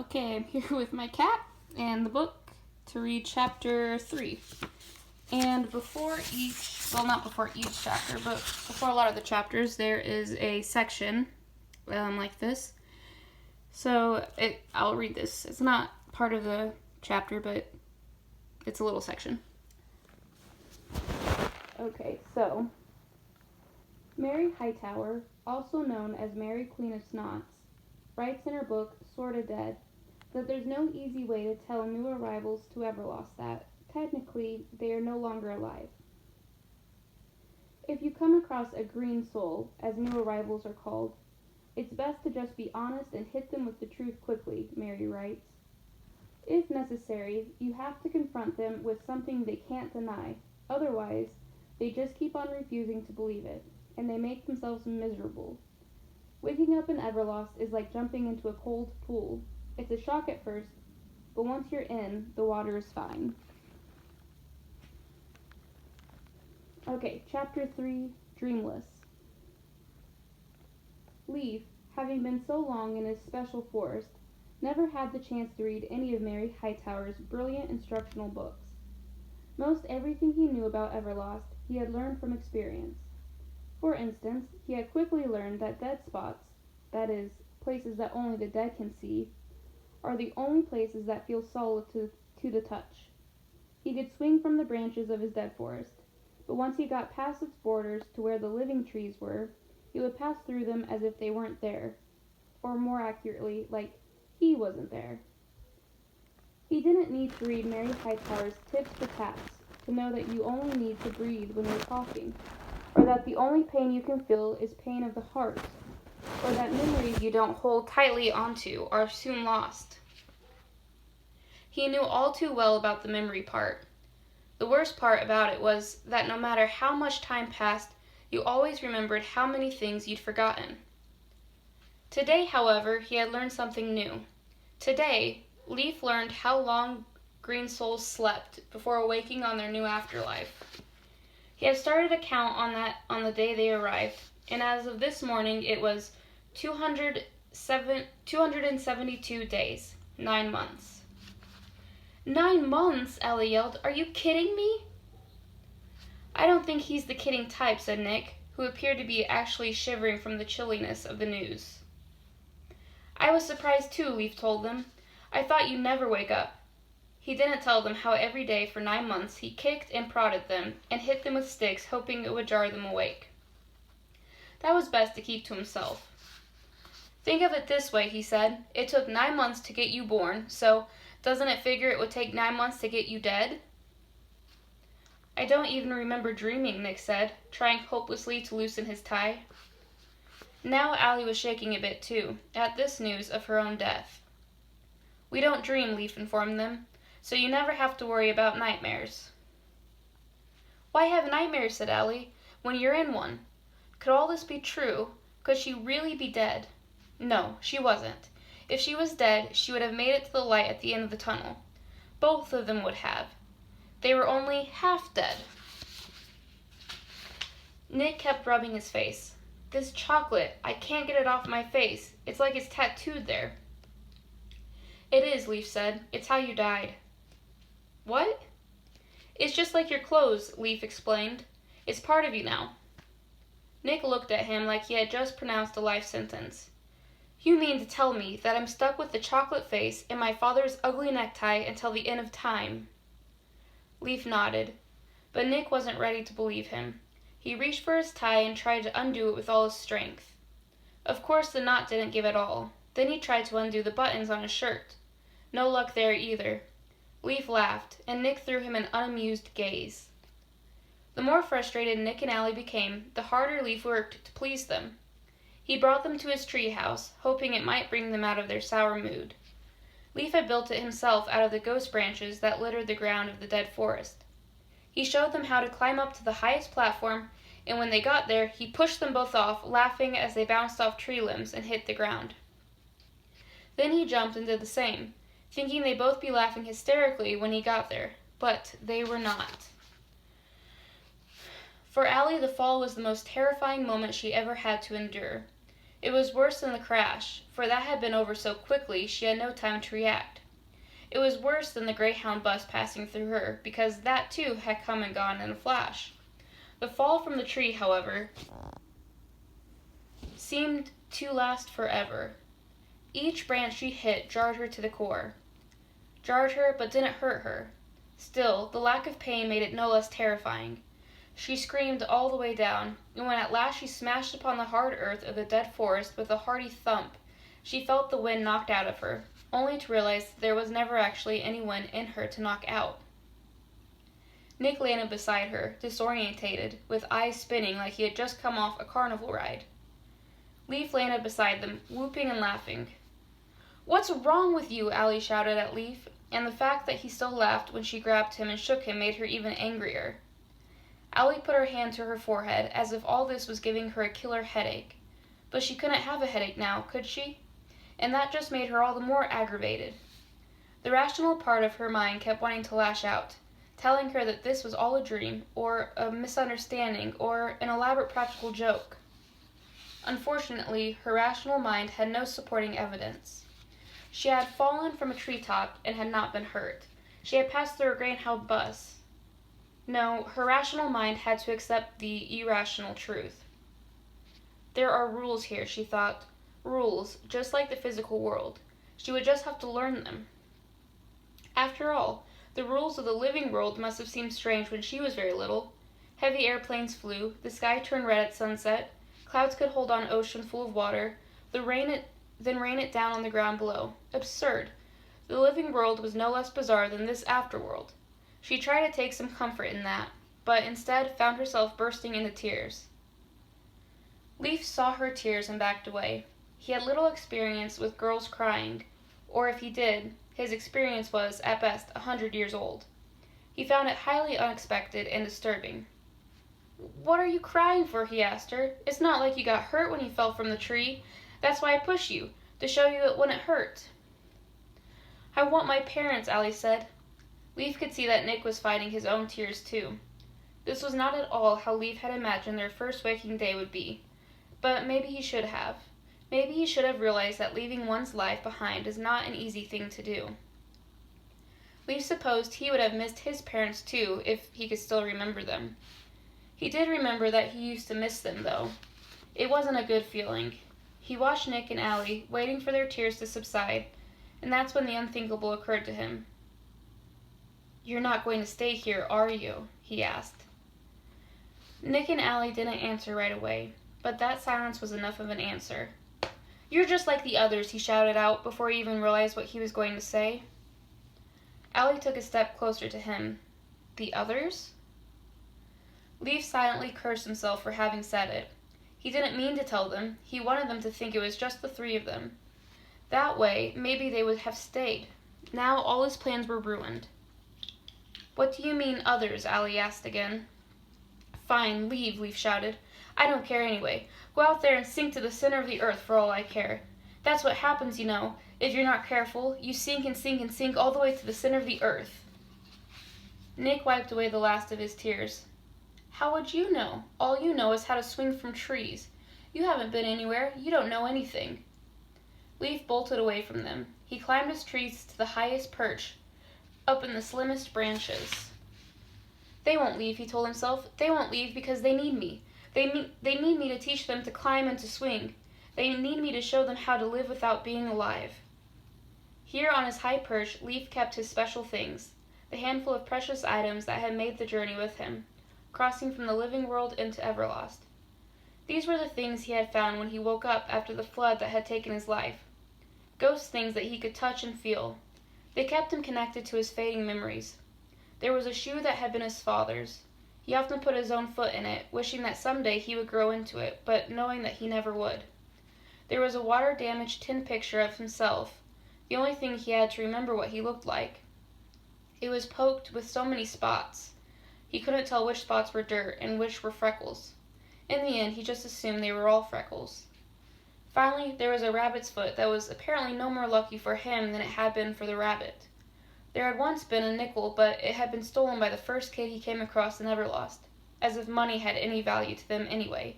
Okay, I'm here with my cat and the book to read chapter 3. And before each, well, not before each chapter, but before a lot of the chapters, there is a section like this. So I'll read this. It's not part of the chapter, but it's a little section. Okay, so Mary Hightower, also known as Mary Queen of Snots, writes in her book, Sorta Dead, that there's no easy way to tell new arrivals to Everlost that, technically, they are no longer alive. If you come across a green soul, as new arrivals are called, it's best to just be honest and hit them with the truth quickly, Mary writes. If necessary, you have to confront them with something they can't deny. Otherwise, they just keep on refusing to believe it, and they make themselves miserable. Waking up in Everlost is like jumping into a cold pool. It's a shock at first, but once you're in, the water is fine. Okay, Chapter 3, Dreamless. Leif, having been so long in his special forest, never had the chance to read any of Mary Hightower's brilliant instructional books. Most everything he knew about Everlost he had learned from experience. For instance, he had quickly learned that dead spots, that is, places that only the dead can see, are the only places that feel solid to the touch. He could swing from the branches of his dead forest, but once he got past its borders to where the living trees were, he would pass through them as if they weren't there, or more accurately, like he wasn't there. He didn't need to read Mary Hightower's tips for taps to know that you only need to breathe when you're talking, or that the only pain you can feel is pain of the heart, or that memories you don't hold tightly onto are soon lost. He knew all too well about the memory part. The worst part about it was that no matter how much time passed, you always remembered how many things you'd forgotten. Today, however, he had learned something new. Today, Leif learned how long green souls slept before awaking on their new afterlife. He had started a count on the day they arrived, and as of this morning, it was 272 days, 9 months. 9 months, Ellie yelled. Are you kidding me? I don't think he's the kidding type, said Nick, who appeared to be actually shivering from the chilliness of the news. I was surprised too, Leif told them. I thought you'd never wake up. He didn't tell them how every day for 9 months he kicked and prodded them and hit them with sticks, hoping it would jar them awake. That was best to keep to himself. Think of it this way, he said. It took 9 months to get you born, so doesn't it figure it would take 9 months to get you dead? I don't even remember dreaming, Nick said, trying hopelessly to loosen his tie. Now Allie was shaking a bit too, at this news of her own death. We don't dream, Leif informed them, so you never have to worry about nightmares. Why have nightmares, said Allie, when you're in one? Could all this be true? Could she really be dead? No, she wasn't. If she was dead, she would have made it to the light at the end of the tunnel. Both of them would have. They were only half dead. Nick kept rubbing his face. This chocolate, I can't get it off my face. It's like it's tattooed there. It is, Leif said. It's how you died. What? It's just like your clothes, Leif explained. It's part of you now. Nick looked at him like he had just pronounced a life sentence. You mean to tell me that I'm stuck with the chocolate face and my father's ugly necktie until the end of time? Leif nodded, but Nick wasn't ready to believe him. He reached for his tie and tried to undo it with all his strength. Of course the knot didn't give at all. Then he tried to undo the buttons on his shirt. No luck there either. Leif laughed, and Nick threw him an unamused gaze. The more frustrated Nick and Allie became, the harder Leif worked to please them. He brought them to his tree house, hoping it might bring them out of their sour mood. Leif had built it himself out of the ghost branches that littered the ground of the dead forest. He showed them how to climb up to the highest platform, and when they got there, he pushed them both off, laughing as they bounced off tree limbs and hit the ground. Then he jumped and did the same, thinking they'd both be laughing hysterically when he got there, but they were not. For Allie, the fall was the most terrifying moment she ever had to endure. It was worse than the crash, for that had been over so quickly she had no time to react. It was worse than the Greyhound bus passing through her, because that too had come and gone in a flash. The fall from the tree, however, seemed to last forever. Each branch she hit jarred her to the core. Jarred her, but didn't hurt her. Still, the lack of pain made it no less terrifying. She screamed all the way down, and when at last she smashed upon the hard earth of the dead forest with a hearty thump, she felt the wind knocked out of her, only to realize that there was never actually anyone in her to knock out. Nick landed beside her, disorientated, with eyes spinning like he had just come off a carnival ride. Leif landed beside them, whooping and laughing. "What's wrong with you?" Allie shouted at Leif, and the fact that he still laughed when she grabbed him and shook him made her even angrier. Allie put her hand to her forehead, as if all this was giving her a killer headache. But she couldn't have a headache now, could she? And that just made her all the more aggravated. The rational part of her mind kept wanting to lash out, telling her that this was all a dream, or a misunderstanding, or an elaborate practical joke. Unfortunately, her rational mind had no supporting evidence. She had fallen from a treetop and had not been hurt. She had passed through a Greyhound bus. No, her rational mind had to accept the irrational truth. There are rules here, she thought. Rules, just like the physical world. She would just have to learn them. After all, the rules of the living world must have seemed strange when she was very little. Heavy airplanes flew, the sky turned red at sunset, clouds could hold on ocean full of water, then rain it down on the ground below. Absurd. The living world was no less bizarre than this afterworld. She tried to take some comfort in that, but instead found herself bursting into tears. Leif saw her tears and backed away. He had little experience with girls crying, or if he did, his experience was, at best, 100 years old. He found it highly unexpected and disturbing. "What are you crying for?" he asked her. "It's not like you got hurt when you fell from the tree. That's why I pushed you, to show you it wouldn't hurt." "I want my parents," Allie said. Leif could see that Nick was fighting his own tears too. This was not at all how Leif had imagined their first waking day would be. But maybe he should have. Maybe he should have realized that leaving one's life behind is not an easy thing to do. Leif supposed he would have missed his parents too if he could still remember them. He did remember that he used to miss them, though. It wasn't a good feeling. He watched Nick and Allie, waiting for their tears to subside, and that's when the unthinkable occurred to him. "You're not going to stay here, are you?" he asked. Nick and Allie didn't answer right away, but that silence was enough of an answer. "You're just like the others," he shouted out before he even realized what he was going to say. Allie took a step closer to him. "The others?" Leif silently cursed himself for having said it. He didn't mean to tell them. He wanted them to think it was just the three of them. That way, maybe they would have stayed. Now all his plans were ruined. "What do you mean, others?" Allie asked again. "Fine, leave," Leif shouted. "I don't care anyway. Go out there and sink to the center of the earth for all I care. That's what happens, you know. If you're not careful, you sink and sink and sink all the way to the center of the earth." Nick wiped away the last of his tears. "How would you know? All you know is how to swing from trees. You haven't been anywhere. You don't know anything." Leif bolted away from them. He climbed his trees to the highest perch, up in the slimmest branches. "They won't leave," he told himself. "They won't leave because they need me. They need me to teach them to climb and to swing. They need me to show them how to live without being alive." Here on his high perch, Leif kept his special things, the handful of precious items that had made the journey with him, crossing from the living world into Everlost. These were the things he had found when he woke up after the flood that had taken his life. Ghost things that he could touch and feel. They kept him connected to his fading memories. There was a shoe that had been his father's. He often put his own foot in it, wishing that someday he would grow into it, but knowing that he never would. There was a water-damaged tin picture of himself, the only thing he had to remember what he looked like. It was poked with so many spots. He couldn't tell which spots were dirt and which were freckles. In the end, he just assumed they were all freckles. Finally, there was a rabbit's foot that was apparently no more lucky for him than it had been for the rabbit. There had once been a nickel, but it had been stolen by the first kid he came across in Everlost, as if money had any value to them anyway.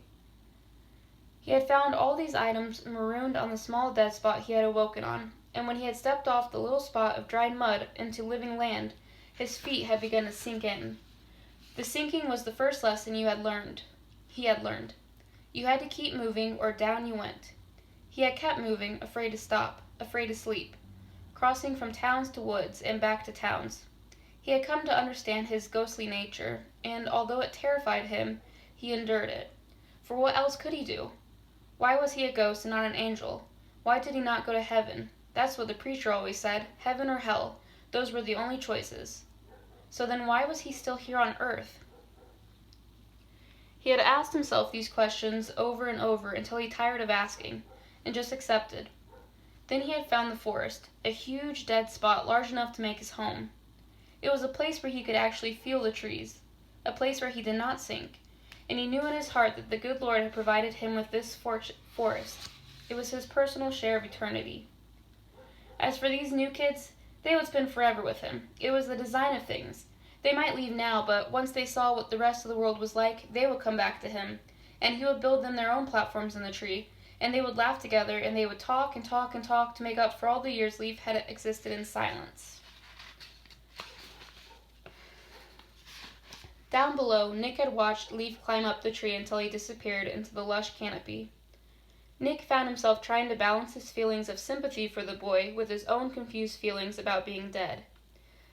He had found all these items marooned on the small dead spot he had awoken on, and when he had stepped off the little spot of dried mud into living land, his feet had begun to sink in. The sinking was the first lesson he had learned. You had to keep moving or down you went. He had kept moving, afraid to stop, afraid to sleep, crossing from towns to woods and back to towns. He had come to understand his ghostly nature, and although it terrified him, he endured it. For what else could he do? Why was he a ghost and not an angel? Why did he not go to heaven? That's what the preacher always said, heaven or hell. Those were the only choices. So then why was he still here on earth? He had asked himself these questions over and over until he tired of asking, and just accepted. Then he had found the forest, a huge dead spot large enough to make his home. It was a place where he could actually feel the trees, a place where he did not sink, and he knew in his heart that the good Lord had provided him with this forest. It was his personal share of eternity. As for these new kids, they would spend forever with him. It was the design of things. They might leave now, but once they saw what the rest of the world was like, they would come back to him, and he would build them their own platforms in the tree, and they would laugh together, and they would talk and talk and talk to make up for all the years Leif had existed in silence. Down below, Nick had watched Leif climb up the tree until he disappeared into the lush canopy. Nick found himself trying to balance his feelings of sympathy for the boy with his own confused feelings about being dead.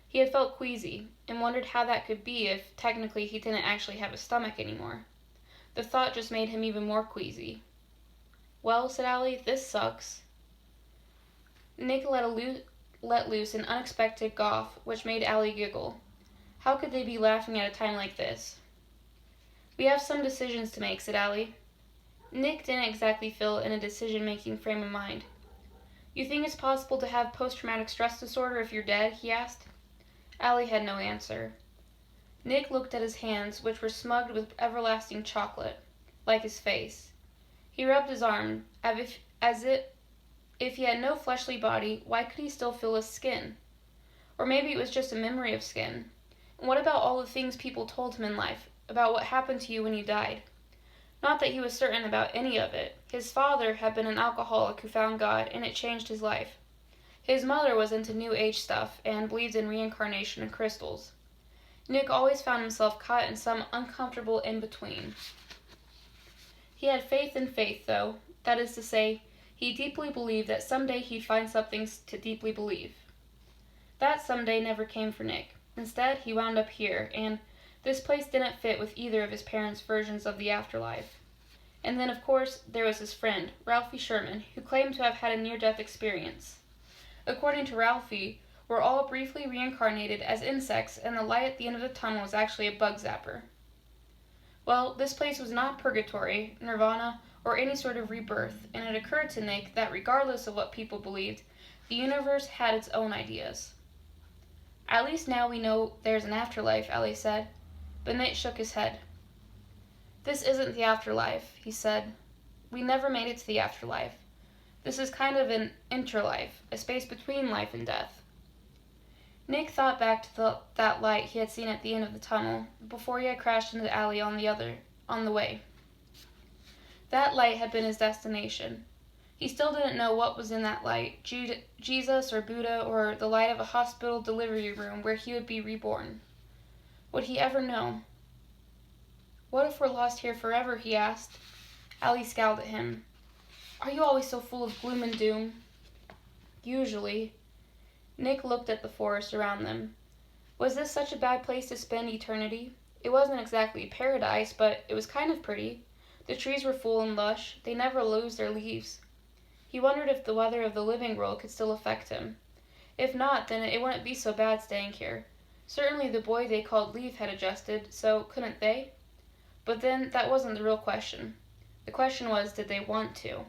He had felt queasy, and wondered how that could be if technically he didn't actually have a stomach anymore. The thought just made him even more queasy. "Well," said Allie, "this sucks." Nick let loose an unexpected guffaw, which made Allie giggle. How could they be laughing at a time like this? "We have some decisions to make," said Allie. Nick didn't exactly feel in a decision-making frame of mind. "You think it's possible to have post-traumatic stress disorder if you're dead?" he asked. Allie had no answer. Nick looked at his hands, which were smugged with everlasting chocolate, like his face. He rubbed his arm, as if he had no fleshly body, why could he still feel his skin? Or maybe it was just a memory of skin. And what about all the things people told him in life, about what happened to you when you died? Not that he was certain about any of it. His father had been an alcoholic who found God, and it changed his life. His mother was into New Age stuff and believed in reincarnation and crystals. Nick always found himself caught in some uncomfortable in-between. He had faith in faith, though. That is to say, he deeply believed that someday he'd find something to deeply believe. That someday never came for Nick. Instead, he wound up here, and this place didn't fit with either of his parents' versions of the afterlife. And then, of course, there was his friend, Ralphie Sherman, who claimed to have had a near-death experience. According to Ralphie, we're all briefly reincarnated as insects, and the light at the end of the tunnel is actually a bug zapper. Well, this place was not purgatory, nirvana, or any sort of rebirth, and it occurred to Nick that regardless of what people believed, the universe had its own ideas. "At least now we know there's an afterlife," Allie said, but Nick shook his head. "This isn't the afterlife," he said. "We never made it to the afterlife. This is kind of an interlife, a space between life and death." Nick thought back to that light he had seen at the end of the tunnel, before he had crashed into the alley on the way. That light had been his destination. He still didn't know what was in that light, Jesus or Buddha or the light of a hospital delivery room where he would be reborn. Would he ever know? "What if we're lost here forever?" he asked. Allie scowled at him. "Are you always so full of gloom and doom?" "Usually." Nick looked at the forest around them. Was this such a bad place to spend eternity? It wasn't exactly paradise, but it was kind of pretty. The trees were full and lush. They never lose their leaves. He wondered if the weather of the living world could still affect him. If not, then it wouldn't be so bad staying here. Certainly the boy they called Leif had adjusted, so couldn't they? But then, that wasn't the real question. The question was, did they want to?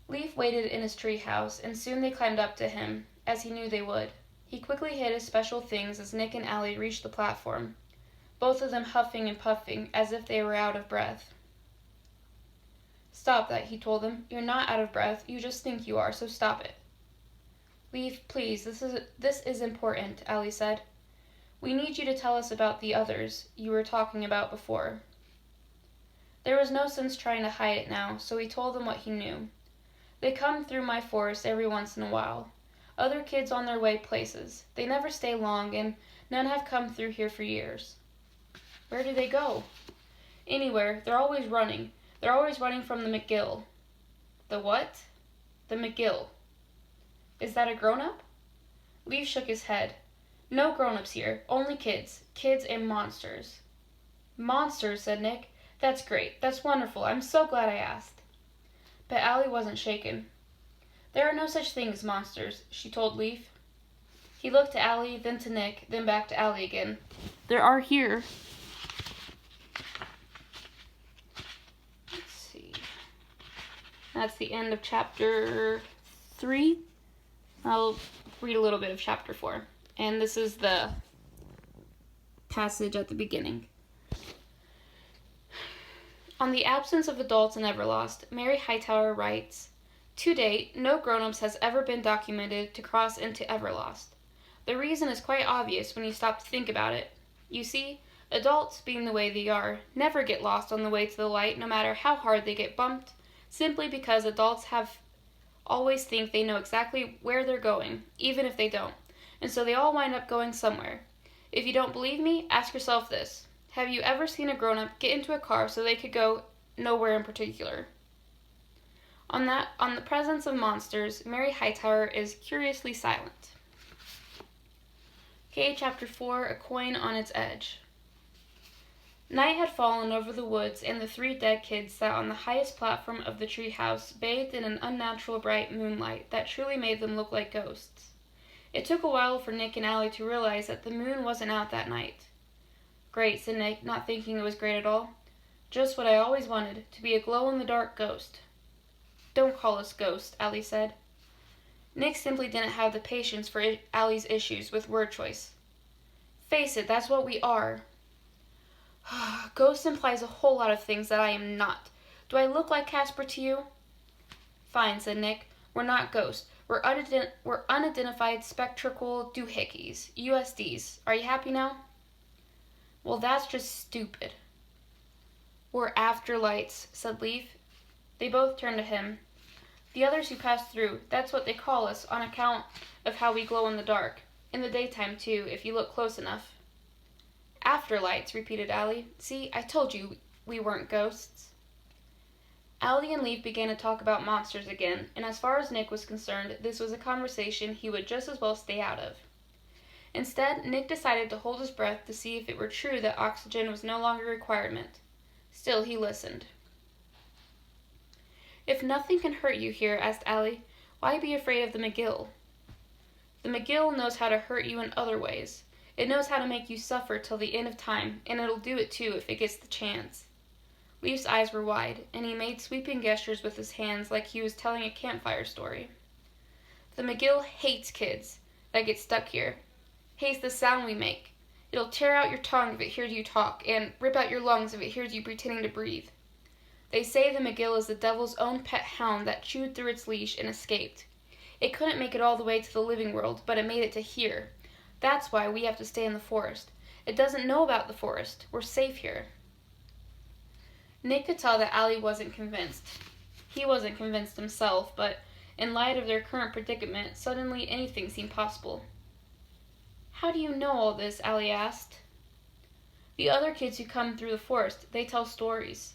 Leif waited in his tree house, and soon they climbed up to him, as he knew they would. He quickly hid his special things as Nick and Allie reached the platform, both of them huffing and puffing as if they were out of breath. "Stop that," he told them. "You're not out of breath, you just think you are, so stop it." "Leif, please, this is important," Allie said. "We need you to tell us about the others you were talking about before." There was no sense trying to hide it now, so he told them what he knew. They come through my forest every once in a while. Other kids on their way places. They never stay long, and none have come through here for years. Where do they go? Anywhere. They're always running. They're always running from the McGill. The what? The McGill. Is that a grown-up? Leif shook his head. No grown-ups here. Only kids. Kids and monsters. Monsters, said Nick. That's great. That's wonderful. I'm so glad I asked. But Allie wasn't shaken. There are no such things as monsters, she told Leif. He looked to Allie, then to Nick, then back to Allie again. There are here. Let's see. That's the end of chapter 3. I'll read a little bit of chapter 4. And this is the passage at the beginning. On the absence of adults in Everlost, Mary Hightower writes, to date, no grown-ups has ever been documented to cross into Everlost. The reason is quite obvious when you stop to think about it. You see, adults, being the way they are, never get lost on the way to the light no matter how hard they get bumped, simply because adults always think they know exactly where they're going, even if they don't, and so they all wind up going somewhere. If you don't believe me, ask yourself this. Have you ever seen a grown-up get into a car so they could go nowhere in particular? On the presence of monsters, Mary Hightower is curiously silent. Okay, chapter 4, A Coin on Its Edge. Night had fallen over the woods, and the 3 dead kids sat on the highest platform of the treehouse, bathed in an unnatural bright moonlight that truly made them look like ghosts. It took a while for Nick and Allie to realize that the moon wasn't out that night. Great, said Nick, not thinking it was great at all. Just what I always wanted, to be a glow-in-the-dark ghost. Don't call us ghosts, Allie said. Nick simply didn't have the patience for Allie's issues with word choice. Face it, that's what we are. Ghost implies a whole lot of things that I am not. Do I look like Casper to you? Fine, said Nick. We're not ghosts. We're unidentified spectral doohickeys, USDs. Are you happy now? Well, that's just stupid. We're afterlights, said Leif. They both turned to him. The others who passed through, that's what they call us on account of how we glow in the dark. In the daytime, too, if you look close enough. Afterlights, repeated Allie. See, I told you we weren't ghosts. Allie and Leif began to talk about monsters again, and as far as Nick was concerned, this was a conversation he would just as well stay out of. Instead, Nick decided to hold his breath to see if it were true that oxygen was no longer a requirement. Still, he listened. If nothing can hurt you here, asked Allie, why be afraid of the McGill? The McGill knows how to hurt you in other ways. It knows how to make you suffer till the end of time, and it'll do it too if it gets the chance. Leif's eyes were wide, and he made sweeping gestures with his hands like he was telling a campfire story. The McGill hates kids that get stuck here. Hates the sound we make. It'll tear out your tongue if it hears you talk, and rip out your lungs if it hears you pretending to breathe. They say the McGill is the devil's own pet hound that chewed through its leash and escaped. It couldn't make it all the way to the living world, but it made it to here. That's why we have to stay in the forest. It doesn't know about the forest. We're safe here. Nick could tell that Allie wasn't convinced. He wasn't convinced himself, but in light of their current predicament, suddenly anything seemed possible. How do you know all this? Allie asked. The other kids who come through the forest, they tell stories.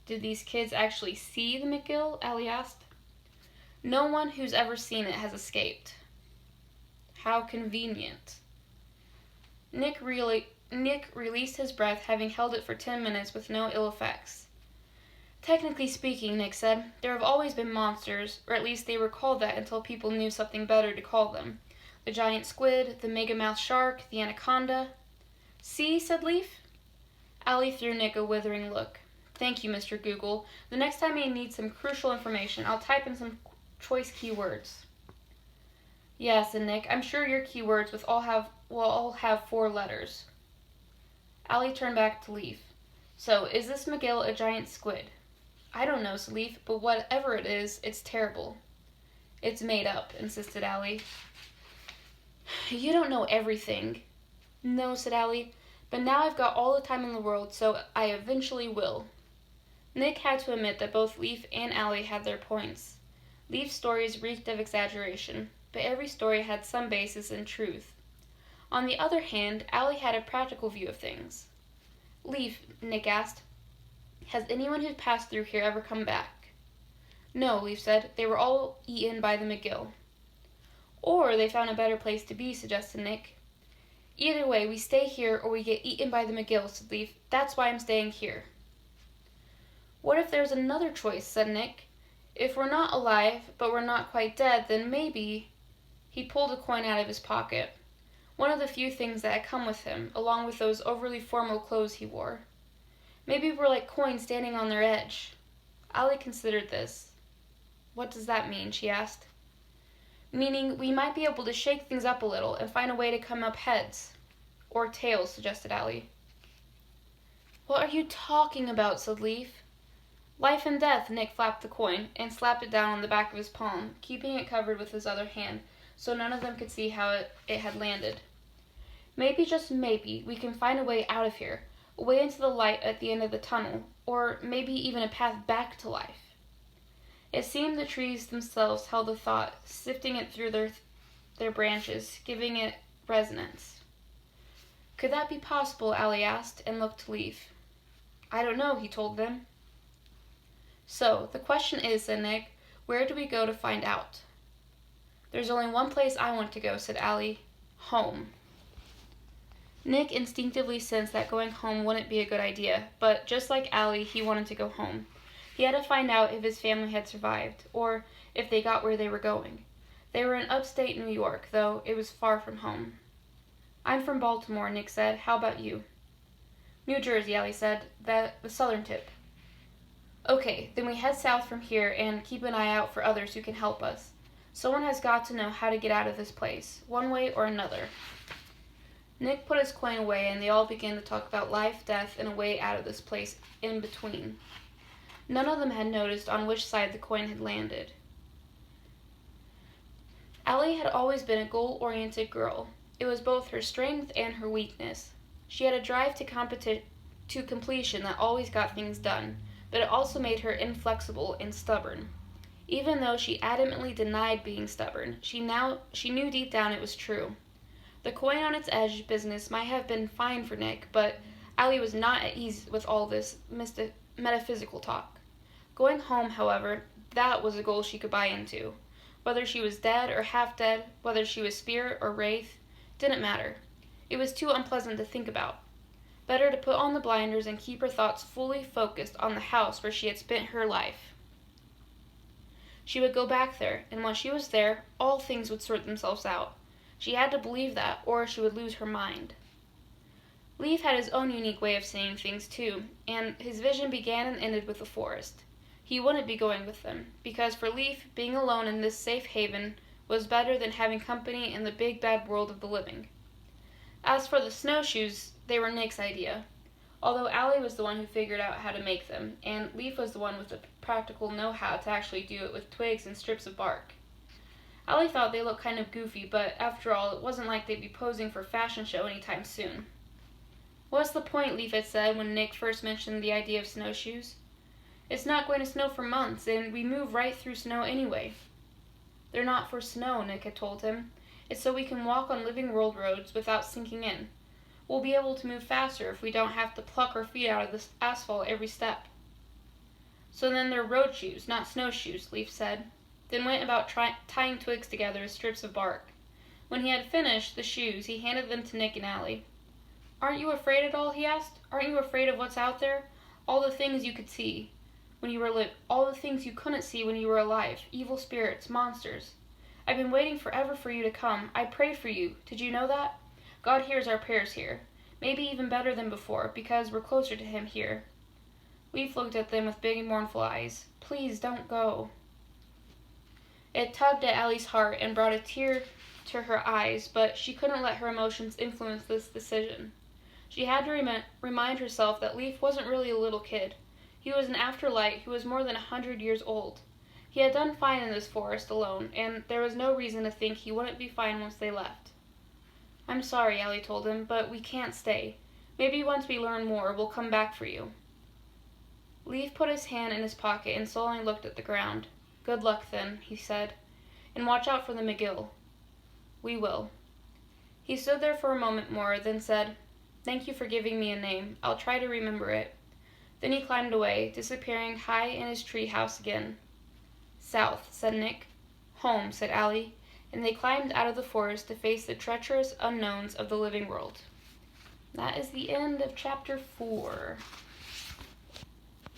Did these kids actually see the McGill? Allie asked. No one who's ever seen it has escaped. How convenient. Nick released his breath, having held it for 10 minutes with no ill effects. Technically speaking, Nick said, there have always been monsters, or at least they were called that until people knew something better to call them. The giant squid, the megamouth shark, the anaconda. See, said Leif. Allie threw Nick a withering look. Thank you, Mr. Google. The next time I need some crucial information, I'll type in some choice keywords. Yeah, said Nick. I'm sure your keywords will all have 4 letters. Allie turned back to Leif. So, is this McGill a giant squid? I don't know, said Leif, but whatever it is, it's terrible. It's made up, insisted Allie. You don't know everything. No, said Allie, But now I've got all the time in the world, so I eventually will. Nick had to admit that both Leif and Allie had their points. Leif's stories reeked of exaggeration, but every story had some basis in truth. On the other hand, Allie had a practical view of things. Leif, Nick asked, has anyone who passed through here ever come back? No, Leif said. They were all eaten by the McGill. Or they found a better place to be, suggested Nick. Either way, we stay here or we get eaten by the McGill, said Leif. That's why I'm staying here. What if there's another choice, said Nick. If we're not alive, but we're not quite dead, then maybe... He pulled a coin out of his pocket. One of the few things that had come with him, along with those overly formal clothes he wore. Maybe we're like coins standing on their edge. Allie considered this. What does that mean? She asked. Meaning we might be able to shake things up a little and find a way to come up heads. Or tails, suggested Allie. What are you talking about? Said Leif. Life and death. Nick flapped the coin and slapped it down on the back of his palm, keeping it covered with his other hand so none of them could see how it had landed. Maybe, just maybe, we can find a way out of here, a way into the light at the end of the tunnel, or maybe even a path back to life. It seemed the trees themselves held the thought, sifting it through their branches, giving it resonance. Could that be possible? Allie asked, and looked to Leif. I don't know, he told them. So, the question is, said Nick, where do we go to find out? There's only one place I want to go, said Allie. Home. Nick instinctively sensed that going home wouldn't be a good idea, but just like Allie, he wanted to go home. He had to find out if his family had survived, or if they got where they were going. They were in upstate New York, though it was far from home. I'm from Baltimore, Nick said. How about you? New Jersey, Allie said. The southern tip. Okay, then we head south from here and keep an eye out for others who can help us. Someone has got to know how to get out of this place, one way or another. Nick put his coin away and they all began to talk about life, death, and a way out of this place in between. None of them had noticed on which side the coin had landed. Allie had always been a goal-oriented girl. It was both her strength and her weakness. She had a drive to completion that always got things done, but it also made her inflexible and stubborn. Even though she adamantly denied being stubborn, she knew deep down it was true. The coin on its edge business might have been fine for Nick, but Allie was not at ease with all this metaphysical talk. Going home, however, that was a goal she could buy into. Whether she was dead or half dead, whether she was spirit or wraith, didn't matter. It was too unpleasant to think about. Better to put on the blinders and keep her thoughts fully focused on the house where she had spent her life. She would go back there, and once she was there, all things would sort themselves out. She had to believe that, or she would lose her mind. Leif had his own unique way of seeing things, too, and his vision began and ended with the forest. He wouldn't be going with them, because for Leif, being alone in this safe haven was better than having company in the big bad world of the living. As for the snowshoes, they were Nick's idea, although Allie was the one who figured out how to make them, and Leif was the one with the practical know-how to actually do it with twigs and strips of bark. Allie thought they looked kind of goofy, but after all, it wasn't like they'd be posing for a fashion show anytime soon. What's the point, Leif had said when Nick first mentioned the idea of snowshoes. It's not going to snow for months, and we move right through snow anyway. They're not for snow, Nick had told him. It's so we can walk on living world roads without sinking in. We'll be able to move faster if we don't have to pluck our feet out of the asphalt every step. So then they're road shoes, not snowshoes, Leif said, then went about tying twigs together as strips of bark. When he had finished the shoes, he handed them to Nick and Allie. Aren't you afraid at all? He asked. Aren't you afraid of what's out there? All the things you could see when you were all the things you couldn't see when you were alive, evil spirits, monsters. I've been waiting forever for you to come. I prayed for you. Did you know that? God hears our prayers here. Maybe even better than before, because we're closer to him here. Leif looked at them with big mournful eyes. Please don't go. It tugged at Allie's heart and brought a tear to her eyes, but she couldn't let her emotions influence this decision. She had to remind herself that Leif wasn't really a little kid. He was an afterlife who was more than 100 years old. He had done fine in this forest alone, and there was no reason to think he wouldn't be fine once they left. I'm sorry, Allie told him, but we can't stay. Maybe once we learn more, we'll come back for you." Leif put his hand in his pocket and sullenly looked at the ground. "Good luck, then," he said, "and watch out for the McGill." "We will." He stood there for a moment more, then said, "Thank you for giving me a name. I'll try to remember it." Then he climbed away, disappearing high in his tree house again. "South," said Nick. "Home," said Allie, and they climbed out of the forest to face the treacherous unknowns of the living world. That is the end of chapter 4.